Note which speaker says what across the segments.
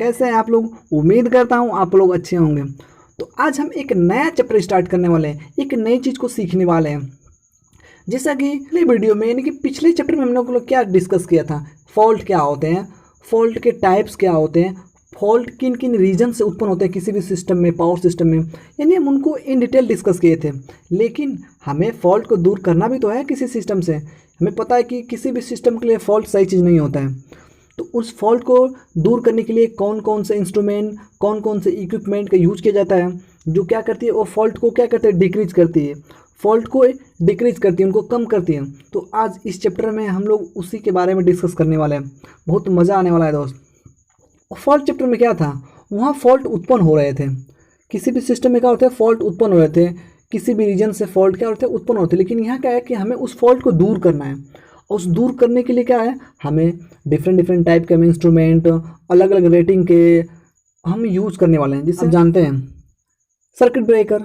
Speaker 1: कैसे हैं आप लोग? उम्मीद करता हूँ आप लोग अच्छे होंगे। तो आज हम एक नया चैप्टर स्टार्ट करने वाले हैं, एक नई चीज़ को सीखने वाले हैं। जैसा कि पिछले वीडियो में यानी कि पिछले चैप्टर में हम लोग क्या डिस्कस किया था, फॉल्ट क्या होते हैं, फॉल्ट के टाइप्स क्या होते हैं, फॉल्ट किन किन रीजन से उत्पन्न होते हैं किसी भी सिस्टम में, पावर सिस्टम में, यानी हम उनको इन डिटेल डिस्कस किए थे। लेकिन हमें फॉल्ट को दूर करना भी तो है किसी सिस्टम से। हमें पता है कि किसी भी सिस्टम के लिए फॉल्ट सही चीज़ नहीं होता है। तो उस फॉल्ट को दूर करने के लिए कौन कौन से इंस्ट्रूमेंट, कौन कौन से इक्विपमेंट का यूज किया जाता है, जो क्या करती है वो फॉल्ट को क्या करते हैं, डिक्रीज करती है, फॉल्ट को डिक्रीज करती है, उनको कम करती है। तो आज इस चैप्टर में हम लोग उसी के बारे में डिस्कस करने वाले हैं। बहुत मज़ा आने वाला है दोस्त। फॉल्ट चैप्टर में क्या था, वहाँ फॉल्ट उत्पन्न हो रहे थे। किसी भी सिस्टम में क्या होता है, फॉल्ट उत्पन्न हो रहे थे, किसी भी रीजन से फॉल्ट क्या होते हैं, उत्पन्न होते हैं। लेकिन यहाँ क्या है कि हमें उस फॉल्ट को दूर करना है। और उस दूर करने के लिए क्या है, हमें डिफरेंट टाइप के इंस्ट्रूमेंट, अलग अलग रेटिंग के हम यूज़ करने वाले हैं। जिससे जानते हैं सर्किट ब्रेकर,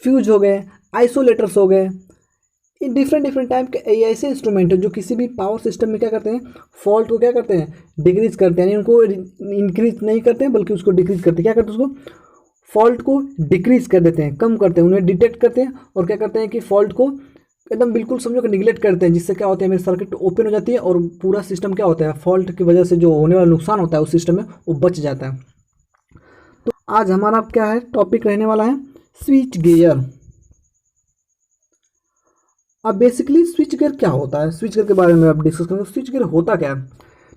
Speaker 1: फ्यूज हो गए, आइसोलेटर्स हो गए, ये डिफरेंट टाइप के ऐसे इंस्ट्रूमेंट हैं जो किसी भी पावर सिस्टम में क्या करते हैं, फॉल्ट को क्या करते हैं, डिक्रीज करते हैं। यानी उनको इंक्रीज नहीं करते हैं बल्कि उसको डिक्रीज करते हैं। क्या करते हैं, उसको फॉल्ट को डिक्रीज कर देते हैं, कम करते हैं, उन्हें डिटेक्ट करते हैं और क्या करते हैं कि फॉल्ट को एकदम बिल्कुल समझो कि निगलेक्ट करते हैं। जिससे क्या होता है, मेरी सर्किट ओपन हो जाती है और पूरा सिस्टम क्या होता है, फॉल्ट की वजह से जो होने वाला नुकसान होता है उस सिस्टम में वो बच जाता है। तो आज हमारा क्या है, टॉपिक रहने वाला है स्विच गियर। अब बेसिकली स्विच गियर क्या होता है, स्विच गियर के बारे में अब डिस्कस करेंगे। स्विच गियर होता क्या है?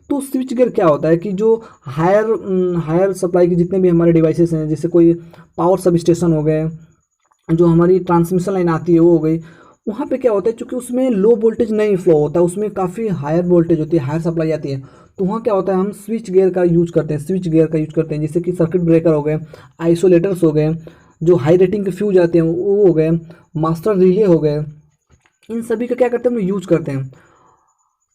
Speaker 1: तो स्विच गियर क्या होता है कि जो हायर सप्लाई के जितने भी हमारे डिवाइसेस हैं, जैसे कोई पावर सब स्टेशन हो गए, जो हमारी ट्रांसमिशन लाइन आती है वो हो गई, वहाँ पे क्या होता है, चूँकि उसमें लो वोल्टेज नहीं फ्लो होता है, उसमें काफ़ी हायर वोल्टेज होती है, हायर सप्लाई आती है। तो वहाँ क्या होता है, हम स्विच गियर का यूज करते हैं, स्विच गियर का यूज करते हैं। जैसे कि सर्किट ब्रेकर हो गए, आइसोलेटर्स हो गए, जो हाई रेटिंग के फ्यूज आते हैं वो हो गए, मास्टर रिले हो गए, इन सभी का क्या करते हैं, हम यूज करते हैं।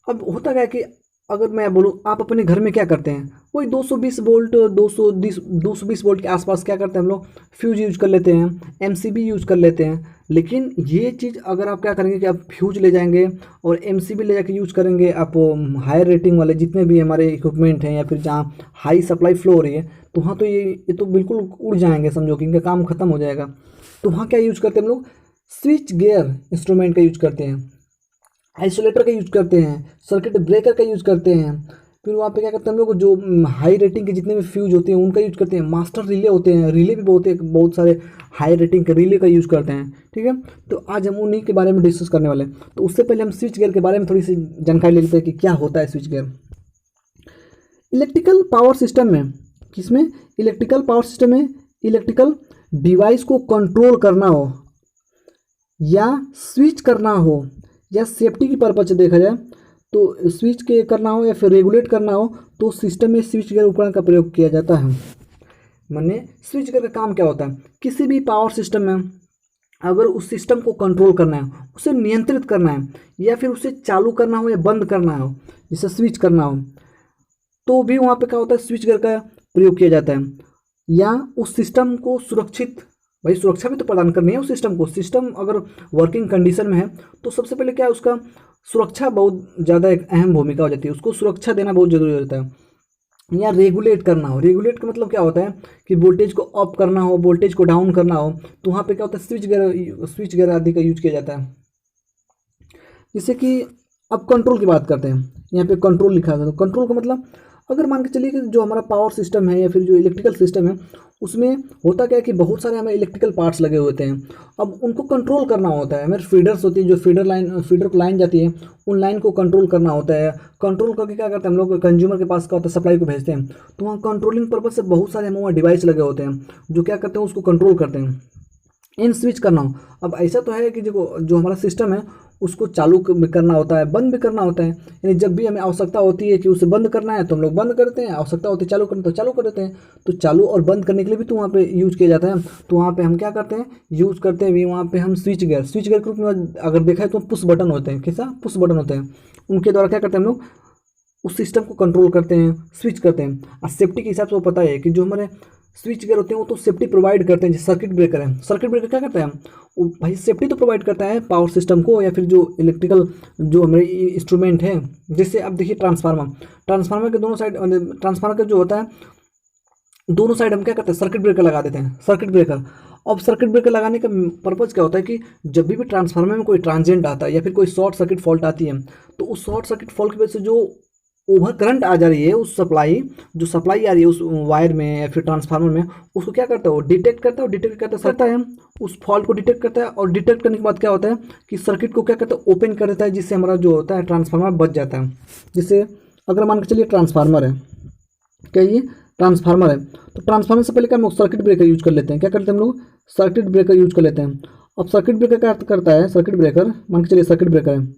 Speaker 1: अब होता क्या है कि अगर मैं बोलूँ, आप अपने घर में क्या करते हैं, वही 220 वोल्ट 220 वोल्ट के आसपास क्या करते हैं हम लोग, फ्यूज यूज कर लेते हैं, एमसीबी यूज कर लेते हैं। लेकिन ये चीज़ अगर आप क्या करेंगे कि आप फ्यूज ले जाएंगे और एमसीबी ले जाके यूज करेंगे, आप हायर रेटिंग वाले जितने भी हमारे इक्विपमेंट हैं या फिर जहाँ हाई सप्लाई फ्लो हो रही है, तो वहाँ तो ये तो बिल्कुल उड़ जाएंगे, समझो कि इनका काम खत्म हो जाएगा। तो वहाँ क्या यूज करते हैं हम लोग, स्विच गियर इंस्ट्रूमेंट का यूज करते हैं, आइसोलेटर का यूज करते हैं, सर्किट ब्रेकर का यूज करते हैं। फिर वहाँ पे क्या करते हैं हम लोग, जो हाई रेटिंग के जितने भी फ्यूज होते हैं उनका यूज करते हैं, मास्टर रिले होते हैं, रिले भी बहुत सारे हाई रेटिंग के रिले का यूज करते हैं। ठीक है, तो आज हम उन्हीं के बारे में डिस्कस करने वाले हैं। तो उससे पहले हम स्विच गियर के बारे में थोड़ी सी जानकारी ले लेते हैं कि क्या होता है switch gear. Electrical power system में, किसमें, इलेक्ट्रिकल पावर सिस्टम में इलेक्ट्रिकल डिवाइस को कंट्रोल करना हो या स्विच करना हो या सेफ्टी की पर्पज से देखा जाए तो स्विच के करना हो या फिर रेगुलेट करना हो, तो सिस्टम में स्विच गियर उपकरण का प्रयोग किया जाता है। माने स्विच गियर का काम क्या होता है, किसी भी पावर सिस्टम में अगर उस सिस्टम को कंट्रोल करना है, उसे नियंत्रित करना है या फिर उसे चालू करना हो या बंद करना हो, जैसे स्विच करना हो, तो भी वहाँ पे क्या होता है, स्विच गियर का प्रयोग किया जाता है। या उस सिस्टम को सुरक्षित, भाई सुरक्षा भी तो प्रदान करनी है उस सिस्टम को। सिस्टम अगर वर्किंग कंडीशन में है तो सबसे पहले क्या है, उसका सुरक्षा बहुत ज़्यादा एक अहम भूमिका हो जाती है, उसको सुरक्षा देना बहुत जरूरी होता है। या रेगुलेट करना हो, रेगुलेट का मतलब क्या होता है कि वोल्टेज को अप करना हो, वोल्टेज को डाउन करना हो, तो वहाँ पे क्या होता है, स्विच गियर आदि का यूज किया जाता है। जैसे कि अब कंट्रोल की बात करते हैं, यहाँ पे कंट्रोल लिखा है, तो कंट्रोल का मतलब अगर मान के चलिए कि जो हमारा पावर सिस्टम है या फिर जो इलेक्ट्रिकल सिस्टम है, उसमें होता क्या है कि बहुत सारे हमें इलेक्ट्रिकल पार्ट्स लगे होते हैं। अब उनको कंट्रोल करना होता है, हमें फीडर्स होती है, जो फीडर को लाइन जाती है, उन लाइन को कंट्रोल करना होता है। कंट्रोल करके क्या करते हैं हम लोग, कंज्यूमर के पास क्या होता है, सप्लाई को भेजते हैं। तो वहाँ कंट्रोलिंग पर्पज से बहुत सारे हमारे डिवाइस लगे होते हैं जो क्या करते हैं, उसको कंट्रोल करते हैं। इन स्विच करना हो, अब ऐसा तो है कि जो हमारा सिस्टम है उसको चालू भी करना होता है, बंद भी करना होता है। यानी जब भी हमें आवश्यकता होती है कि उसे बंद करना है तो हम लोग बंद करते हैं, आवश्यकता होती है चालू करना तो चालू कर देते हैं। तो चालू और बंद करने के लिए भी तो वहाँ पे यूज किया जाता है। तो वहाँ पे हम क्या करते हैं, यूज करते हैं भी वहाँ पे हम स्विच गियर के रूप में अगर देखा है तो पुश बटन होते हैं। कैसा पुश बटन होते हैं, उनके द्वारा क्या करते हैं हम लोग, उस सिस्टम को कंट्रोल करते हैं, स्विच करते हैं। और सेफ्टी के हिसाब से वो पता है कि जो हमारे स्विच गियर होते हैं वो तो सेफ्टी प्रोवाइड करते हैं। जैसे सर्किट ब्रेकर है, सर्किट ब्रेकर क्या करता है, वो भाई सेफ्टी तो प्रोवाइड करता है पावर सिस्टम को या फिर जो इलेक्ट्रिकल जो हमारे इंस्ट्रूमेंट है। जैसे अब देखिए ट्रांसफार्मर के दोनों साइड, ट्रांसफार्मर का जो होता है दोनों साइड हम क्या करते हैं, सर्किट ब्रेकर लगा देते हैं, सर्किट ब्रेकर। अब सर्किट ब्रेकर लगाने का पर्पज़ क्या होता है कि जब भी ट्रांसफार्मर में कोई ट्रांजिएंट आता है या फिर कोई शॉर्ट सर्किट फॉल्ट आती है, तो उस शॉर्ट सर्किट फॉल्ट की वजह से जो ओवर करंट आ जा रही है, उस सप्लाई जो सप्लाई आ रही है उस वायर में या फिर ट्रांसफार्मर में, उसको क्या करता है, वो डिटेक्ट करता है, और डिटेक्ट करता है उस फॉल्ट को डिटेक्ट करता है, और डिटेक्ट करने के बाद क्या होता है कि सर्किट को क्या करता है, ओपन कर देता है, जिससे हमारा जो होता है ट्रांसफार्मर बच जाता है। जिससे अगर मान के चलिए ट्रांसफार्मर है, क्या ये ट्रांसफार्मर है, तो ट्रांसफार्मर से पहले क्या हम लोग सर्किट ब्रेकर यूज कर लेते हैं, क्या करते हैं हम लोग, सर्किट ब्रेकर यूज कर लेते हैं। अब सर्किट ब्रेकर क्या करता है, सर्किट ब्रेकर मान के चलिए सर्किट ब्रेकर है,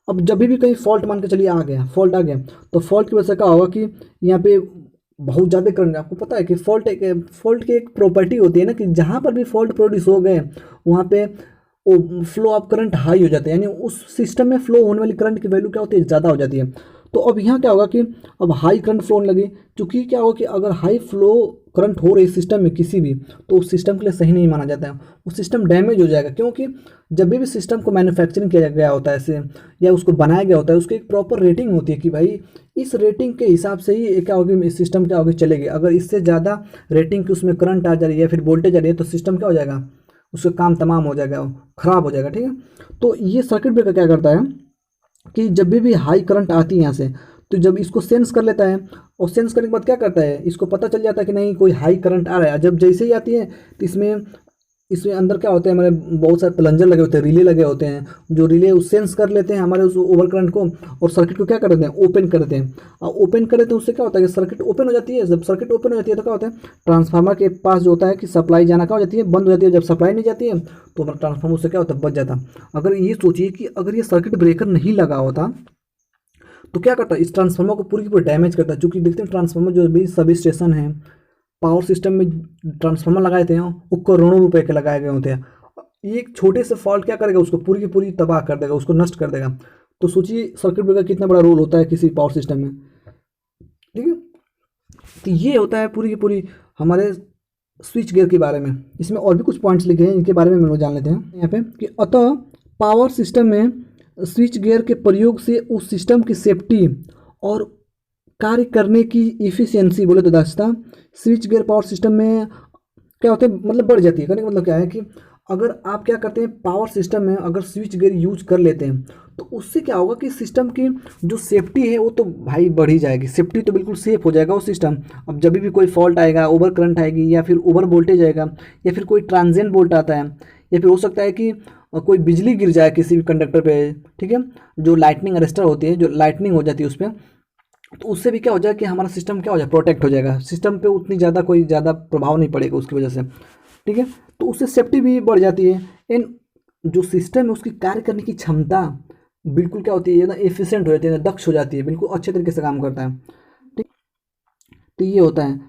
Speaker 1: अब जब भी कहीं फॉल्ट मान के चलिए आ गया, फॉल्ट आ गया, तो फॉल्ट की वजह से क्या होगा कि यहाँ पे बहुत ज़्यादा करंट, आपको पता है कि फॉल्ट की एक प्रॉपर्टी होती है ना कि जहाँ पर भी फॉल्ट प्रोड्यूस हो गए वहाँ पे फ्लो ऑफ करंट हाई हो जाता है, यानी उस सिस्टम में फ्लो होने वाली करंट की वैल्यू क्या होती है, ज़्यादा हो जाती है। तो अब यहाँ क्या होगा कि अब हाई करंट फ्लो होने लगी, क्योंकि क्या होगा कि अगर हाई फ्लो करंट हो रही सिस्टम में किसी भी, तो उस सिस्टम के लिए सही नहीं माना जाता है, वो सिस्टम डैमेज हो जाएगा। क्योंकि जब भी सिस्टम को मैन्युफैक्चरिंग किया गया होता है ऐसे, या उसको बनाया गया होता है, उसकी एक प्रॉपर रेटिंग होती है कि भाई इस रेटिंग के हिसाब से ही क्या होगी, इस सिस्टम क्या होगी, चलेगी। अगर इससे ज़्यादा रेटिंग की उसमें करंट आ जा रही है या फिर वोल्टेज आ रही है, तो सिस्टम क्या हो जाएगा, उसका काम तमाम हो जाएगा, ख़राब हो जाएगा, ठीक है। तो ये सर्किट ब्रेकर क्या करता है कि जब भी हाई करंट आती है यहाँ से, तो जब इसको सेंस कर लेता है, और सेंस करने के बाद क्या करता है, इसको पता चल जाता है कि नहीं कोई हाई करंट आ रहा है। जब जैसे ही आती है तो इसमें इसमें अंदर क्या होता है, हमारे बहुत सारे प्लंजर लगे होते हैं, रिले लगे होते हैं, जो रिले उस सेंस कर लेते हैं हमारे उस ओवर करंट को, और सर्किट को क्या कर देते हैं, ओपन कर देते हैं। और ओपन कर देते हैं, उससे क्या होता है कि सर्किट ओपन हो जाती है। जब सर्किट ओपन हो जाती है तो क्या होता है, ट्रांसफार्मर के पास जो होता है कि सप्लाई जाना क्या हो जाती है, बंद हो जाती है। जब सप्लाई नहीं जाती है तो हमारा ट्रांसफार्मर उससे क्या होता है, बच जाता। अगर ये सोचिए कि अगर ये सर्किट ब्रेकर नहीं लगा होता तो क्या करता है, इस ट्रांसफार्मर को पूरी की पूरी डैमेज करता है। क्योंकि देखते हैं ट्रांसफार्मर जो भी सभी स्टेशन है, पावर सिस्टम में ट्रांसफार्मर लगाए थे वो करोड़ों रुपए के लगाए गए होते हैं। एक छोटे से फॉल्ट क्या करेगा, उसको पूरी की पूरी तबाह कर देगा, उसको नष्ट कर देगा। तो सोचिए सर्किट ब्रेकर कितना बड़ा रोल होता है किसी पावर सिस्टम में, ठीक है। तो ये होता है पूरी की पूरी हमारे स्विच गियर के बारे में। इसमें और भी कुछ पॉइंट्स लिखे हैं, इनके बारे में हम लोग जान लेते हैं यहाँ पे कि अतः पावर सिस्टम में स्विच गियर के प्रयोग से उस सिस्टम की सेफ्टी और कार्य करने की इफ़िशियंसी, बोले तो दक्षता, स्विच गियर पावर सिस्टम में क्या होता है, मतलब बढ़ जाती है। कहने का मतलब क्या है कि अगर आप क्या करते हैं, पावर सिस्टम में अगर स्विच गियर यूज कर लेते हैं, तो उससे क्या होगा कि सिस्टम की जो सेफ्टी है वो तो भाई बढ़ ही जाएगी। सेफ्टी तो बिल्कुल सेफ हो जाएगा वो सिस्टम। अब जब भी कोई फॉल्ट आएगा, ओवर करंट आएगी या फिर ओवर वोल्टेज आएगा, या फिर कोई ट्रांजिएंट वोल्ट आता है, या फिर हो सकता है कि कोई बिजली गिर जाए किसी भी कंडक्टर पे, ठीक है, जो लाइटनिंग अरेस्टर होती है, जो लाइटनिंग हो जाती है उस पर, तो उससे भी क्या हो जाएगा कि हमारा सिस्टम क्या हो जाए, प्रोटेक्ट हो जाएगा। सिस्टम पे उतनी ज़्यादा कोई ज़्यादा प्रभाव नहीं पड़ेगा उसकी वजह से, ठीक है। तो उससे सेफ्टी भी बढ़ जाती है। एंड जो सिस्टम है उसकी कार्य करने की क्षमता बिल्कुल क्या होती है ना, एफिशिएंट हो जाती है, दक्ष हो जाती है, बिल्कुल अच्छे तरीके से काम करता है, ठीक। तो ये होता है।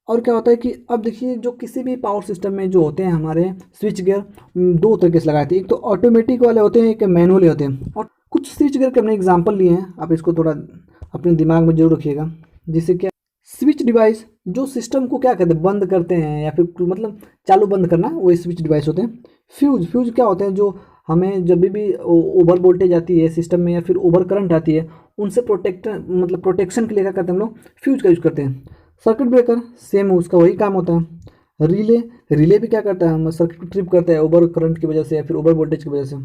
Speaker 1: और क्या होता है कि अब देखिए जो किसी भी पावर सिस्टम में जो होते हैं हमारे स्विच गियर, दो तरीके से लगाए थे। एक तो ऑटोमेटिक वाले होते हैं, एक मैनुअली होते हैं। और कुछ स्विच गियर के हमने एग्जाम्पल लिए हैं, आप इसको थोड़ा अपने दिमाग में जरूर रखिएगा। जिससे क्या, स्विच डिवाइस जो सिस्टम को क्या कहते हैं, बंद करते हैं या फिर मतलब चालू बंद करना, वो स्विच डिवाइस होते हैं। फ्यूज क्या होते हैं, जो हमें जब भी ओवर वोल्टेज आती है सिस्टम में या फिर ओवर करंट आती है, उनसे प्रोटेक्शन के लिए क्या करते हैं हम लोग, फ्यूज का यूज करते हैं। सर्किट ब्रेकर सेम उसका वही काम होता है। रिले भी क्या करता है, हम सर्किट को ट्रिप करता है ओवर करंट की वजह से या फिर ओवर वोल्टेज की वजह से।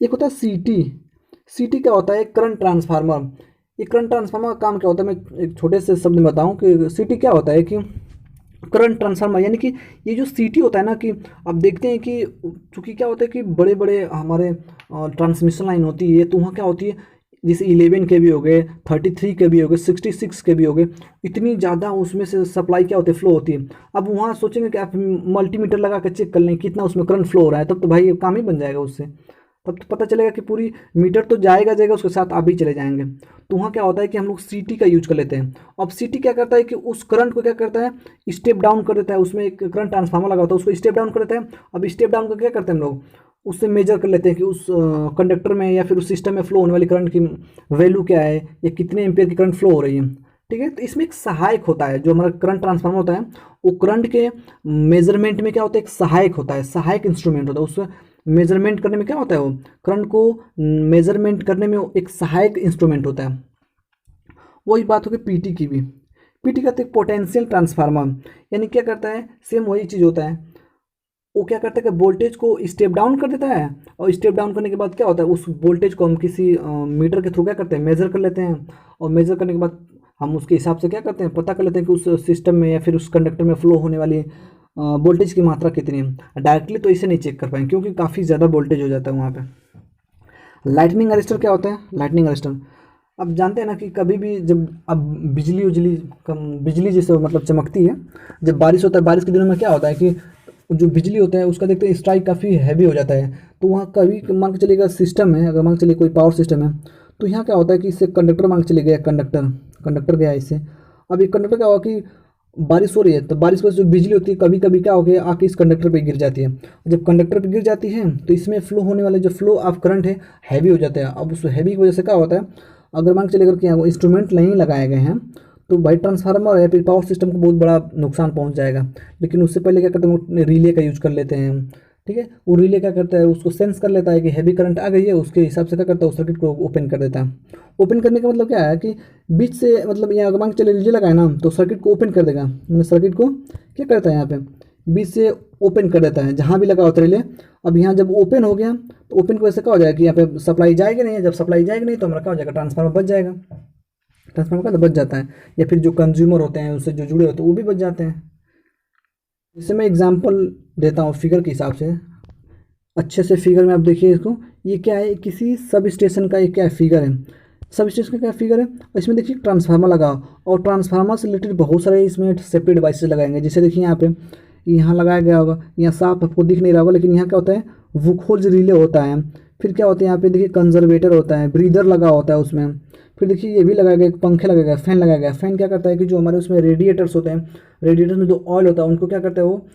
Speaker 1: एक होता है सीटी क्या होता है, करंट ट्रांसफार्मर। ये करंट ट्रांसफार्मर का काम क्या होता है, मैं एक छोटे से शब्द में बताऊं कि सीटी क्या होता है कि करंट ट्रांसफार्मर, यानी कि ये जो सीटी होता है ना, कि अब देखते हैं कि चूँकि क्या होता है कि बड़े बड़े हमारे ट्रांसमिशन लाइन होती है, तो वहाँ क्या होती है, जैसे 11 के भी हो गए, 33 के भी हो गए, 66 के भी हो गए, इतनी ज़्यादा उसमें से सप्लाई क्या होती है, फ्लो होती है। अब वहाँ सोचेंगे कि आप मल्टीमीटर लगा कर चेक कर लें कितना उसमें करंट फ्लो हो रहा है, तब तो भाई काम ही बन जाएगा उससे। तब तो पता चलेगा कि पूरी मीटर तो जाएगा, उसके साथ आप भी चले जाएंगे। तो वहाँ क्या होता है कि हम लोग सीटी का यूज कर लेते हैं। अब सीटी क्या करता है कि उस करंट को क्या करता है, स्टेप डाउन कर देता है। उसमें एक करंट ट्रांसफार्मर लगा होता है, उसको स्टेप डाउन कर देता है। अब स्टेप डाउन करके क्या करते हैं हम लोग, उससे मेजर कर लेते हैं कि उस कंडक्टर में या फिर उस सिस्टम में फ्लो होने वाली करंट की वैल्यू क्या है, या कितने एम्पियर की करंट फ्लो हो रही है, ठीक है। तो इसमें एक सहायक होता है, जो हमारा करंट ट्रांसफार्मर होता है, वो करंट के मेजरमेंट में क्या होता है, एक सहायक होता है, सहायक इंस्ट्रूमेंट होता है। उससे मेजरमेंट करने में क्या होता है, वो करंट को मेजरमेंट करने में वो एक सहायक इंस्ट्रूमेंट होता है। वही बात होगी पीटी की भी। पीटी कहते हैं पोटेंशियल ट्रांसफार्मर, यानी क्या करता है, सेम वही चीज़ होता है। वो क्या करता है कि वोल्टेज को स्टेप डाउन कर देता है, और स्टेप डाउन करने के बाद क्या होता है, उस वोल्टेज को हम किसी मीटर के थ्रू क्या करते हैं, मेजर कर लेते हैं, और मेजर करने के बाद हम उसके हिसाब से क्या करते हैं, पता कर लेते हैं कि उस सिस्टम में या फिर उस कंडक्टर में फ्लो होने वाली वोल्टेज की मात्रा कितनी है। डायरेक्टली तो इसे नहीं चेक कर पाएंगे क्योंकि काफ़ी ज़्यादा वोल्टेज हो जाता है वहाँ पे। लाइटनिंग अरेस्टर क्या होता है, लाइटनिंग अरेस्टर अब जानते हैं ना कि कभी भी जब अब बिजली उजली कम बिजली जैसे मतलब चमकती है, जब बारिश होता है, बारिश के दिनों में क्या होता है कि जो बिजली होता है उसका देखते हैं स्ट्राइक काफ़ी हैवी हो जाता है। तो वहाँ कभी मान के चलिएगा सिस्टम है, अगर मान के चलिए कोई पावर सिस्टम है, तो यहाँ क्या होता है कि इससे कंडक्टर मान के चले गया, कंडक्टर कंडक्टर गया इससे। अब ये कंडक्टर क्या होगा कि बारिश हो रही है, तो बारिश की वजह से जो बिजली होती है कभी कभी क्या हो गया, आके इस कंडक्टर पे गिर जाती है। जब कंडक्टर पे गिर जाती है तो इसमें फ्लो होने वाले जो फ्लो ऑफ करंट है हैवी हो जाता है। अब उस हैवी की वजह से क्या होता है, अगर मान के चलिए अगर कि इंस्ट्रूमेंट नहीं लगाए गए हैं तो भाई ट्रांसफार्मर या फिर पावर सिस्टम को बहुत बड़ा नुकसान पहुंच जाएगा। लेकिन उससे पहले क्या करते हैं, वो रिले का यूज कर लेते हैं हम, ठीक है। वो रिले क्या करता है, उसको सेंस कर लेता है कि हैवी करंट आ गई है, उसके हिसाब से क्या करता है, उस सर्किट को ओपन कर देता है। ओपन करने का मतलब क्या है कि बीच से मतलब यहाँ अगर मान के चलिए रिले लगाए ना, तो सर्किट को ओपन कर देगा, सर्किट को क्या करता है यहाँ पे बीच से ओपन कर देता है जहाँ भी लगा होता है रिले। अब यहाँ जब ओपन हो गया तो ओपन की वजह से क्या हो जाएगा कि यहाँ पे सप्लाई जाएगी नहीं है, जब सप्लाई जाएगी नहीं तो हमारा क्या हो जाएगा, ट्रांसफार्मर बच जाएगा, ट्रांसफार्मर का तो बच जाता है, या फिर जो कंज्यूमर होते हैं उससे जो जुड़े होते हैं वो भी बच जाते हैं। इससे मैं एग्जांपल देता हूँ फिगर के हिसाब से, अच्छे से फिगर में आप देखिए इसको, ये क्या है, किसी सब स्टेशन का ये क्या फिगर है, सब स्टेशन का क्या फिगर है, और इसमें देखिए ट्रांसफार्मर लगा, और ट्रांसफार्मर से रिलेटेड बहुत सारे इसमें सेफ्टी डिवाइसेस लगाएंगे। जैसे देखिए यहाँ पे यहाँ लगाया गया होगा, यहाँ साफ आपको दिख नहीं रहा होगा, लेकिन यहाँ क्या होता है, वुखोज रिले होता है। फिर क्या होता है यहाँ पे देखिए कंजर्वेटर होता है, ब्रीदर लगा होता है उसमें। फिर देखिए ये भी लगाया गया, पंखे लगाया गया, फैन लगाया गया। फैन क्या करता है कि जो हमारे उसमें रेडिएटर्स होते हैं, रेडिएटर्स में जो ऑयल होता है उनको क्या करता है, वो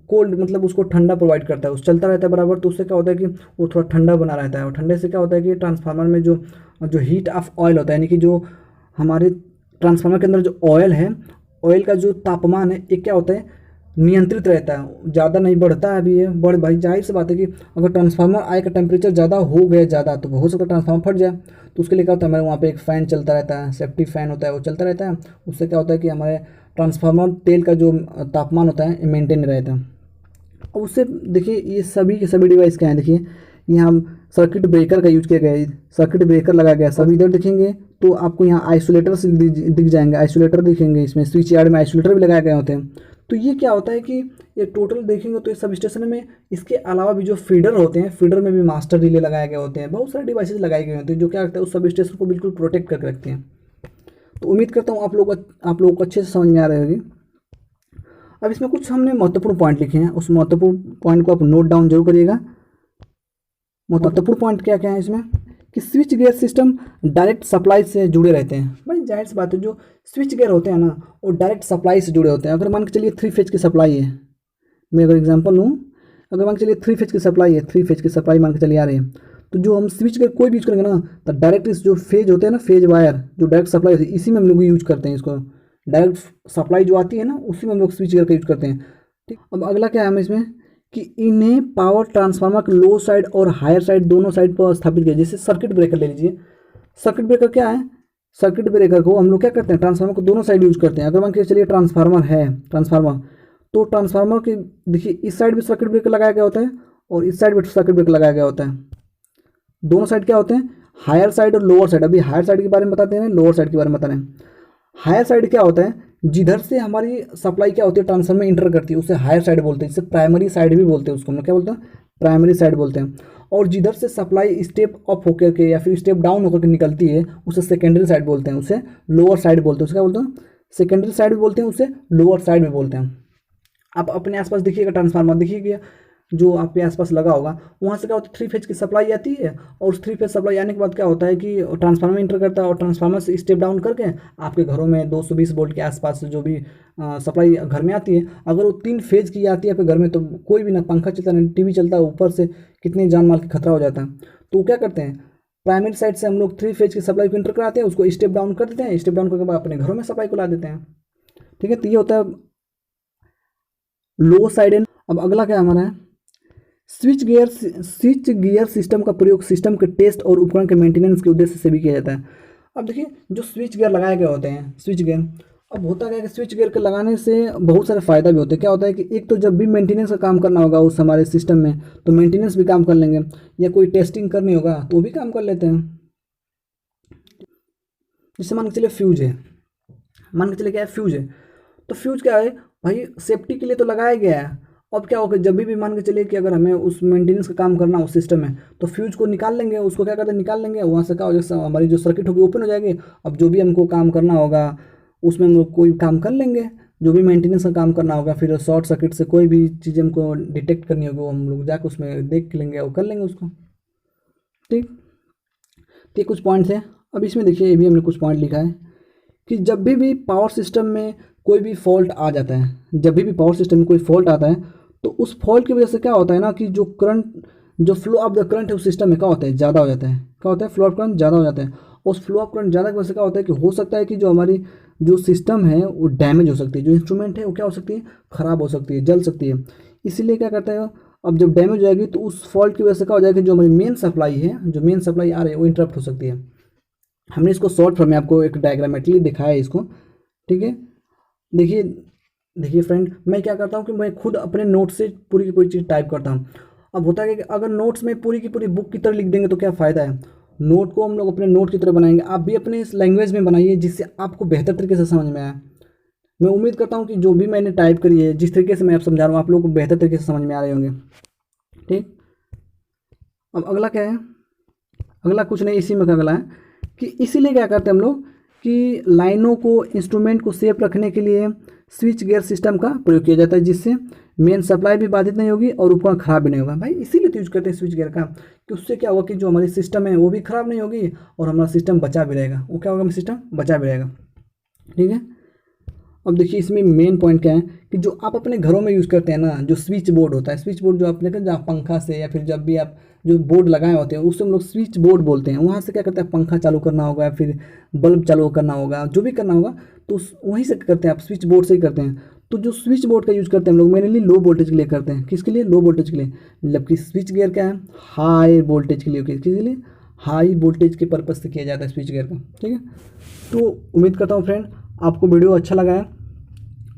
Speaker 1: कोल्ड मतलब उसको ठंडा प्रोवाइड करता है, उस चलता रहता है बराबर, तो उससे क्या होता है कि वो थोड़ा ठंडा बना रहता है। और ठंडे से क्या होता है कि ट्रांसफार्मर में जो जो हीट ऑफ ऑयल होता है, यानी कि जो हमारे ट्रांसफार्मर के अंदर जो ऑयल है, ऑयल का जो तापमान है ये क्या होता है, नियंत्रित रहता है, ज़्यादा नहीं बढ़ता है। अभी ये बढ़ भाई जाहिर सी बात है कि अगर ट्रांसफार्मर आय का टेम्परेचर ज़्यादा हो गया ज़्यादा, तो हो सकता है ट्रांसफार्मर फट जाए। तो उसके लिए क्या होता है, हमारे वहाँ पे एक फ़ैन चलता रहता है, सेफ्टी फ़ैन होता है, वो चलता रहता है। उससे क्या होता है कि हमारे ट्रांसफार्मर तेल का जो तापमान होता है मेंटेन रहता है। और उससे देखिए ये सभी के सभी डिवाइस क्या हैं, देखिए यहाँ सर्किट ब्रेकर का यूज किया गया है, सर्किट ब्रेकर लगाया गया। सभी इधर देखेंगे तो आपको यहाँ आइसोलेटर दिख जाएंगे, आइसोलेटर दिखेंगे, इसमें स्विच यार्ड में आइसोलेटर भी लगाए गए होते हैं। तो ये क्या होता है कि ये टोटल देखेंगे तो इस सब स्टेशन में इसके अलावा भी जो फीडर होते हैं, फीडर में भी मास्टर रिले लगाए गए होते हैं, बहुत सारे डिवाइसेस लगाए गए होते हैं जो क्या करते हैं उस सब स्टेशन को बिल्कुल प्रोटेक्ट करके रखते हैं। तो उम्मीद करता हूँ आप लोगों को अच्छे से समझ में आ रही होगी। अब इसमें कुछ हमने महत्वपूर्ण पॉइंट लिखे हैं, उस महत्वपूर्ण पॉइंट को आप नोट डाउन जरूर करिएगा। महत्वपूर्ण पॉइंट क्या क्या है इसमें कि switch gear system direct supply से जुड़े रहते हैं। भाई जाहिर सी बात है, जो स्विच गियर होते हैं ना वो डायरेक्ट सप्लाई से जुड़े होते हैं। अगर मान के चलिए 3 फेज की सप्लाई है, मैं अगर एग्जांपल लूँ, अगर मान के चलिए 3 फेज की सप्लाई है, 3 फेज की सप्लाई मान के चलिए आ रही है, तो जो हम स्विच गियर कोई भी यूज करेंगे ना, तो डायरेक्ट इस जो फेज होते हैं ना, फेज वायर जो डायरेक्ट सप्लाई होती है, इसी में हम लोग यूज करते हैं इसको। डायरेक्ट सप्लाई जो आती है ना उसी में हम लोग स्विच गियर का यूज करते हैं। ठीक, अब अगला क्या है हमें इसमें कि इन्हें पावर ट्रांसफार्मर के लो साइड और हायर साइड दोनों साइड पर स्थापित किया। जैसे सर्किट ब्रेकर ले लीजिए, सर्किट ब्रेकर क्या है, सर्किट ब्रेकर को हम लोग क्या करते हैं, ट्रांसफार्मर को दोनों साइड यूज करते हैं। अगर मान के चलिए ट्रांसफार्मर है, ट्रांसफार्मर तो ट्रांसफार्मर के देखिए इस साइड भी सर्किट ब्रेकर लगाया गया होता है और इस साइड भी सर्किट ब्रेकर लगाया गया होता है। दोनों साइड क्या होते हैं, हायर साइड और लोअर साइड। अभी हायर साइड के बारे में बताते हैं, लोअर साइड के बारे में बता रहे हैं। हायर साइड क्या होता है, जिधर से हमारी सप्लाई क्या होती है ट्रांसफार्मर में इंटर करती है उसे हायर साइड बोलते हैं। जिसे प्राइमरी साइड भी बोलते हैं, उसको हम लोग क्या बोलते हैं, प्राइमरी साइड बोलते हैं। और जिधर से सप्लाई स्टेप अप होकर के या फिर स्टेप डाउन होकर के निकलती है उसे सेकेंडरी साइड बोलते हैं, उसे लोअर साइड बोलते हैं। उसे क्या बोलते हैं, सेकेंडरी साइड भी बोलते हैं, उसे लोअर साइड भी बोलते हैं। आप अपने आसपास देखिएगा, ट्रांसफार्मर देखिएगा जो आपके आसपास लगा होगा, वहाँ से क्या होता है 3 फेज की सप्लाई आती है, और उस 3 फेज सप्लाई आने के बाद क्या होता है कि ट्रांसफार्मर में इंटर करता है और ट्रांसफार्मर से स्टेप डाउन करके आपके घरों में 220 वोल्ट के आसपास जो भी सप्लाई घर में आती है, अगर वो 3 फेज की आती है आपके घर में तो कोई भी ना पंखा चलता ना टीवी चलता है, ऊपर से कितनी जान माल का खतरा हो जाता है। तो क्या करते हैं, प्राइमरी साइड से हम लोग 3 फेज की सप्लाई को इंटर कराते हैं, उसको स्टेप डाउन कर देते हैं, स्टेप डाउन करके बाद अपने घरों में सप्लाई को ला देते हैं। ठीक है, तो ये होता है लो साइड एंड। अब अगला क्या हमारा है, स्विच गियर सिस्टम का प्रयोग सिस्टम के टेस्ट और उपकरण के मेंटेनेंस के उद्देश्य से भी किया जाता है। अब देखिए जो स्विच गियर लगाए गए होते हैं, स्विच गियर अब होता क्या है कि स्विच गियर के लगाने से बहुत सारे फ़ायदा भी होते हैं। क्या होता है कि एक तो जब भी मेंटेनेंस का काम करना होगा उस हमारे सिस्टम में, तो मेंटेनेंस भी काम कर लेंगे, या कोई टेस्टिंग करनी होगा तो वो भी काम कर लेते हैं। जैसे मान के चलिए फ्यूज है, मान के चलिए क्या है, फ्यूज है, तो फ्यूज क्या है भाई, सेफ्टी के लिए तो लगाया गया है। अब क्या होगा, जब भी मान के चलिए कि अगर हमें उस मेंटेनेंस का काम करना हो सिस्टम में, तो फ्यूज को निकाल लेंगे, उसको क्या करते हैं, निकाल लेंगे, वहाँ से क्या हो जाएगा, हमारी जो सर्किट होगी ओपन हो जाएगी। अब जो भी हमको काम करना होगा उसमें हम लोग कोई काम कर लेंगे, जो भी मेंटेनेंस का काम करना होगा, फिर शॉर्ट सर्किट से कोई भी चीज़ हमको डिटेक्ट करनी होगी वो हम लोग जाकर उसमें देख लेंगे और कर लेंगे उसको। ठीक, तो ये कुछ पॉइंट्स हैं। अब इसमें देखिए, ये भी हमने कुछ पॉइंट लिखा है कि जब भी पावर सिस्टम में कोई भी फॉल्ट आ जाता है, जब भी पावर सिस्टम में कोई फॉल्ट आता है, तो उस फॉल्ट की वजह से क्या होता है ना कि जो करंट, जो फ्लो ऑफ द करंट है उस सिस्टम में क्या होता है, ज़्यादा हो जाता है। क्या होता है, फ्लो ऑफ करंट ज़्यादा हो जाता है। उस फ्लो ऑफ करंट ज़्यादा की वजह से क्या होता है कि हो सकता है कि जो हमारी जो सिस्टम है वो डैमेज हो सकती है, जो इंस्ट्रूमेंट है वो क्या हो सकती है, ख़राब हो सकती है, जल सकती है। इसीलिए क्या करता है, अब जब डैमेज हो जाएगी तो उस फॉल्ट की वजह से क्या हो जाएगा, जो हमारी मेन सप्लाई है, जो मेन सप्लाई आ रही है वो इंटरप्ट हो सकती है। हमने इसको शॉर्ट फॉर्म में आपको एक डायग्रामेटिकली दिखाया है इसको। ठीक है, देखिए, देखिए फ्रेंड, मैं क्या करता हूँ कि मैं खुद अपने नोट से पूरी की पूरी चीज़ टाइप करता हूँ। अब होता है कि अगर नोट्स में पूरी की पूरी बुक की तरह लिख देंगे तो क्या फ़ायदा है। नोट को हम लोग अपने नोट की तरह बनाएंगे, आप भी अपने इस लैंग्वेज में बनाइए जिससे आपको बेहतर तरीके से समझ में आए। मैं उम्मीद करता हूँ कि जो भी मैंने टाइप करी है, जिस तरीके से मैं आप समझा रहा हूँ, आप लोगों को बेहतर तरीके से समझ में आ रहे होंगे। ठीक, अब अगला क्या है, अगला कुछ नहीं, इसी में का अगला है कि इसीलिए क्या करते हैं हम लोग कि लाइनों को, इंस्ट्रूमेंट को सेफ रखने के लिए स्विच गियर सिस्टम का प्रयोग किया जाता है, जिससे मेन सप्लाई भी बाधित नहीं होगी और उपकरण खराब भी नहीं होगा। भाई इसीलिए तो यूज करते हैं स्विच गियर का, कि उससे क्या होगा कि जो हमारी सिस्टम है वो भी खराब नहीं होगी और हमारा सिस्टम बचा भी रहेगा। वो क्या होगा, हमारा सिस्टम बचा भी रहेगा। ठीक है, अब देखिए इसमें मेन पॉइंट क्या है कि जो आप अपने घरों में यूज़ करते हैं ना, जो स्विच बोर्ड होता है, स्विच बोर्ड जो आप लेकर जहाँ पंखा से, या फिर जब भी आप जो बोर्ड लगाए होते हैं उससे हम लोग स्विच बोर्ड बोलते हैं। वहाँ से क्या करते हैं, पंखा चालू करना होगा या फिर बल्ब चालू करना होगा, जो भी करना होगा तो वहीं से करते हैं, आप स्विच बोर्ड से ही करते हैं। तो जो स्विच बोर्ड का यूज़ करते हैं हम लोग मेनली लो वोल्टेज के लिए करते हैं। किसके लिए, लो वोल्टेज के लिए। मतलब कि स्विच गियर क्या है, हाई वोल्टेज के लिए, किसके लिए, हाई वोल्टेज के पर्पज़ से किया जाता है स्विच गियर का। ठीक है, तो उम्मीद करता हूँ फ्रेंड आपको वीडियो अच्छा लगा है।